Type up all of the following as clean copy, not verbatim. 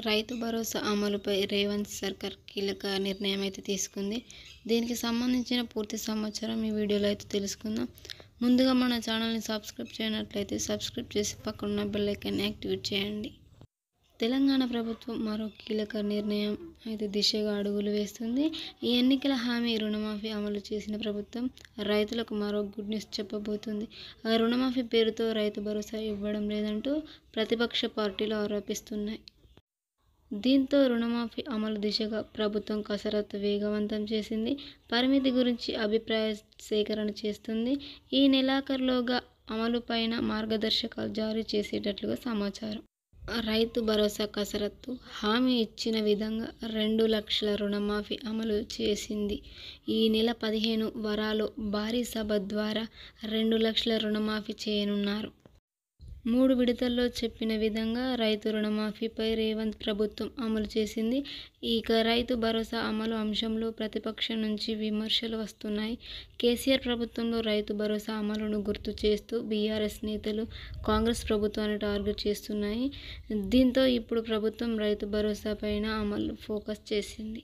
రైతు భరోసా అమలుపై రేవంత్ సర్కార్ కీలక నిర్ణయం అయితే తీసుకుంది. దీనికి సంబంధించిన పూర్తి సమాచారం ఈ వీడియోలో అయితే తెలుసుకుందాం. ముందుగా మన ఛానల్ని సబ్స్క్రైబ్ చేయనట్లయితే సబ్స్క్రైబ్ చేసి పక్కన బెల్ ఐకాన్ యాక్టివేట్ చేయండి. తెలంగాణ ప్రభుత్వం మరో కీలక నిర్ణయం అయితే దిశగా అడుగులు వేస్తుంది. ఈ ఎన్నికల హామీ రుణమాఫీ అమలు చేసిన ప్రభుత్వం రైతులకు మరో గుడ్ న్యూస్ చెప్పబోతుంది. రుణమాఫీ పేరుతో రైతు భరోసా ఇవ్వడం లేదంటూ ప్రతిపక్ష పార్టీలు ఆరోపిస్తున్నాయి. దీంతో రుణమాఫీ అమలు దిశగా ప్రభుత్వం కసరత్తు వేగవంతం చేసింది. పరిమితి గురించి అభిప్రాయ సేకరణ చేస్తుంది. ఈ నెలాఖరులోగా అమలుపైన మార్గదర్శకాలు జారీ చేసేటట్లుగా సమాచారం. రైతు భరోసా కసరత్తు హామీ ఇచ్చిన విధంగా 2 లక్షల రుణమాఫీ అమలు చేసింది. ఈ నెల 15 వరాలో భారీ సభ ద్వారా 2 లక్షల రుణమాఫీ చేయనున్నారు. 3 విడతల్లో చెప్పిన విధంగా రైతు రుణమాఫీపై రేవంత్ ప్రభుత్వం అమలు చేసింది. ఇక రైతు భరోసా అమలు అంశంలో ప్రతిపక్షం నుంచి విమర్శలు వస్తున్నాయి. కేసీఆర్ ప్రభుత్వంలో రైతు భరోసా అమలును గుర్తు చేస్తూ బీఆర్ఎస్ నేతలు కాంగ్రెస్ ప్రభుత్వాన్ని టార్గెట్ చేస్తున్నాయి. దీంతో ఇప్పుడు ప్రభుత్వం రైతు భరోసా పైన అమలు ఫోకస్ చేసింది.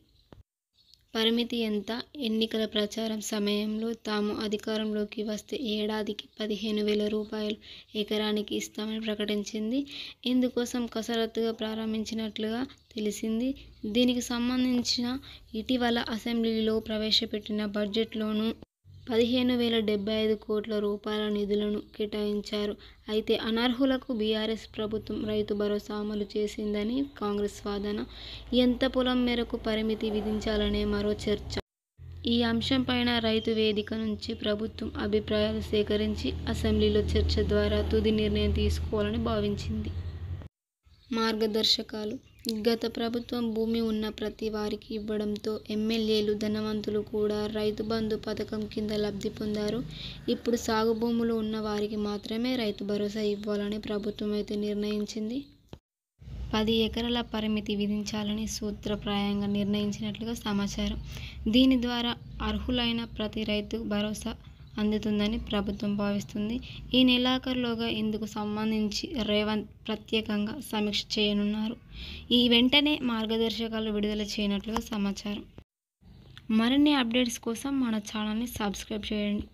పరిమితి ఎంత? ఎన్నికల ప్రచారం సమయంలో తాము అధికారంలోకి వస్తే ఏడాదికి 15,000 రూపాయలు ఎకరానికి ఇస్తామని ప్రకటించింది. ఇందుకోసం కసరత్తుగా ప్రారంభించినట్లుగా తెలిసింది. దీనికి సంబంధించిన ఇటీవల అసెంబ్లీలో ప్రవేశపెట్టిన బడ్జెట్లోనూ 15,075 కోట్ల రూపాయల నిధులను కేటాయించారు. అయితే అనర్హులకు బీఆర్ఎస్ ప్రభుత్వం రైతు భరోసా అమలు చేసిందని కాంగ్రెస్ వాదన. ఎంత పొలం మేరకు పరిమితి విధించాలనే మరో చర్చ. ఈ అంశంపైన రైతు వేదిక నుంచి ప్రభుత్వం అభిప్రాయాలు సేకరించి అసెంబ్లీలో చర్చ ద్వారా తుది నిర్ణయం తీసుకోవాలని భావించింది. మార్గదర్శకాలు. గత ప్రభుత్వం భూమి ఉన్న ప్రతి వారికి ఇవ్వడంతో ఎమ్మెల్యేలు, ధనవంతులు కూడా రైతు బంధు పథకం కింద లబ్ధి పొందారు. ఇప్పుడు సాగు భూములు ఉన్న వారికి మాత్రమే రైతు భరోసా ఇవ్వాలని ప్రభుత్వం అయితే నిర్ణయించింది. 10 ఎకరాల పరిమితి విధించాలని సూత్రప్రాయంగా నిర్ణయించినట్లుగా సమాచారం. దీని ద్వారా అర్హులైన ప్రతి రైతు భరోసా అందుతుందని ప్రభుత్వం భావిస్తుంది. ఈ నెలాఖరులోగా ఇందుకు సంబంధించి రేవంత్ ప్రత్యేకంగా సమీక్ష చేయనున్నారు. ఈ వెంటనే మార్గదర్శకాలు విడుదల చేయనున్నట్లుగా సమాచారం. మరిన్ని అప్డేట్స్ కోసం మన ఛానల్ని సబ్స్క్రైబ్ చేయండి.